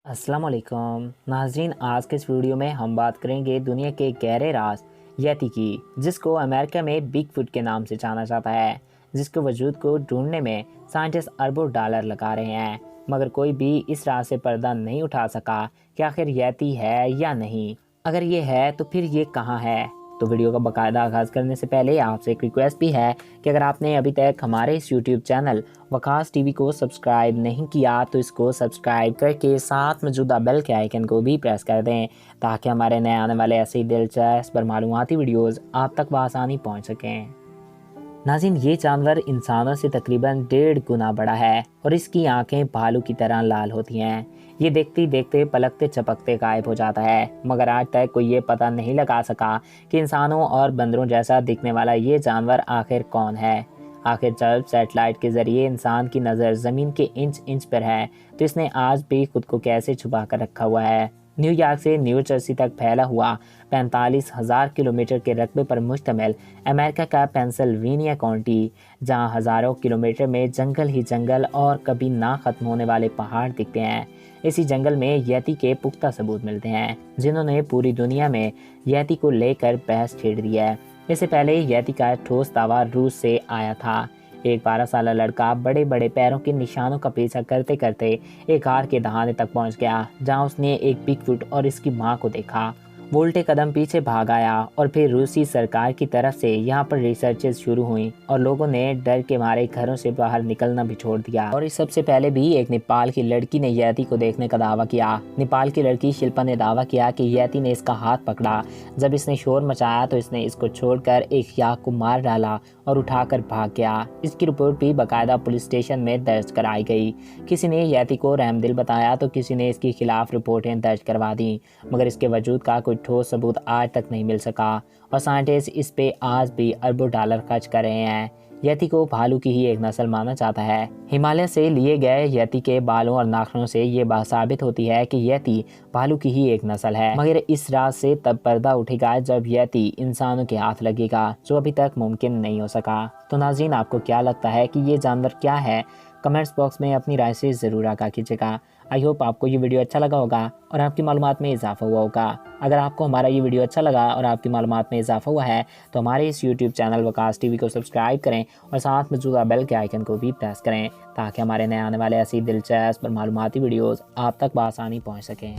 अस्सलाम वालेकुम नाज़रीन, आज के इस वीडियो में हम बात करेंगे दुनिया के गहरे राज यति की, जिसको अमेरिका में बिग फुट के नाम से जाना जाता है। जिसके वजूद को ढूंढने में साइंटिस्ट अरबों डॉलर लगा रहे हैं, मगर कोई भी इस राज से पर्दा नहीं उठा सका कि आखिर यति है या नहीं। अगर ये है तो फिर ये कहाँ है। तो वीडियो का बाकायदा आगाज़ करने से पहले आपसे एक रिक्वेस्ट भी है कि अगर आपने अभी तक हमारे इस यूट्यूब चैनल वकास टीवी को सब्सक्राइब नहीं किया तो इसको सब्सक्राइब करके साथ मौजूदा बेल के आइकन को भी प्रेस कर दें, ताकि हमारे नए आने वाले ऐसे ही दिलचस्प और मालूमाती वीडियोज़ आप तक बआसानी पहुँच सकें। नाज़रीन, ये जानवर इंसानों से तकरीबन 1.5 गुना बड़ा है और इसकी आंखें भालू की तरह लाल होती हैं। ये देखते ही देखते पलकते चपकते गायब हो जाता है, मगर आज तक कोई ये पता नहीं लगा सका कि इंसानों और बंदरों जैसा दिखने वाला ये जानवर आखिर कौन है। आखिर जब सैटेलाइट के ज़रिए इंसान की नज़र ज़मीन के इंच इंच पर है, तो इसने आज भी खुद को कैसे छुपा कर रखा हुआ है। न्यूयॉर्क से न्यू जर्सी तक फैला हुआ 45,000 किलोमीटर के रकबे पर मुश्तमिल अमेरिका का पेंसिल्वेनिया काउंटी, जहां हज़ारों किलोमीटर में जंगल ही जंगल और कभी ना ख़त्म होने वाले पहाड़ दिखते हैं। इसी जंगल में यति के पुख्ता सबूत मिलते हैं, जिन्होंने पूरी दुनिया में यति को लेकर बहस छेड़ दी है। इससे पहले यति का ठोस दावा रूस से आया था। एक 12 साल लड़का बड़े बड़े पैरों के निशानों का पीछा करते करते एक हार के दहाने तक पहुंच गया, जहां उसने एक बिगफुट और इसकी मां को देखा। वो उल्टे कदम पीछे भाग आया और फिर रूसी सरकार की तरफ से यहाँ पर रिसर्चेस शुरू हुई और लोगों ने डर के मारे घरों से बाहर निकलना भी छोड़ दिया। और इस सबसे पहले भी एक नेपाल की लड़की ने यति को देखने का दावा किया। नेपाल की लड़की शिल्पा ने दावा किया कि यति ने इसका हाथ पकड़ा। जब इसने शोर मचाया तो इसने इसको छोड़कर एक याक को मार डाला और उठाकर भाग गया। इसकी रिपोर्ट भी बाकायदा पुलिस स्टेशन में दर्ज कराई गई। किसी ने यति को रहमदिल बताया तो किसी ने इसके खिलाफ रिपोर्टें दर्ज करवा दी, मगर इसके वजूद का कोई ठोस सबूत आज तक नहीं मिल सका और साइंटिस्ट इस पे आज भी अरबों डॉलर खर्च कर रहे हैं। यति को भालू की ही एक नस्ल माना जाता है। हिमालय से लिए गए यति के बालों और नाखूनों से ये बात साबित होती है कि यति भालू की ही एक नस्ल है, मगर इस राज से तब पर्दा उठेगा जब यति इंसानों के हाथ लगेगा, जो अभी तक मुमकिन नहीं हो सका। तो नाज़रीन, आपको क्या लगता है कि ये जानवर क्या है? कमेंट्स बॉक्स में अपनी राय से ज़रूर आगाह कीजिएगा। आई होप आपको ये वीडियो अच्छा लगा होगा और आपकी मालूमात में इजाफा हुआ होगा। अगर आपको हमारा ये वीडियो अच्छा लगा और आपकी मालूमात में इजाफा हुआ है तो हमारे इस यूट्यूब चैनल वकास टीवी को सब्सक्राइब करें और साथ मौजूदा बेल के आइकन को भी प्रेस करें, ताकि हमारे नए आने वाले ऐसी दिलचस्प और मालूमाती वीडियोज़ आप तक बआसानी पहुँच सकें।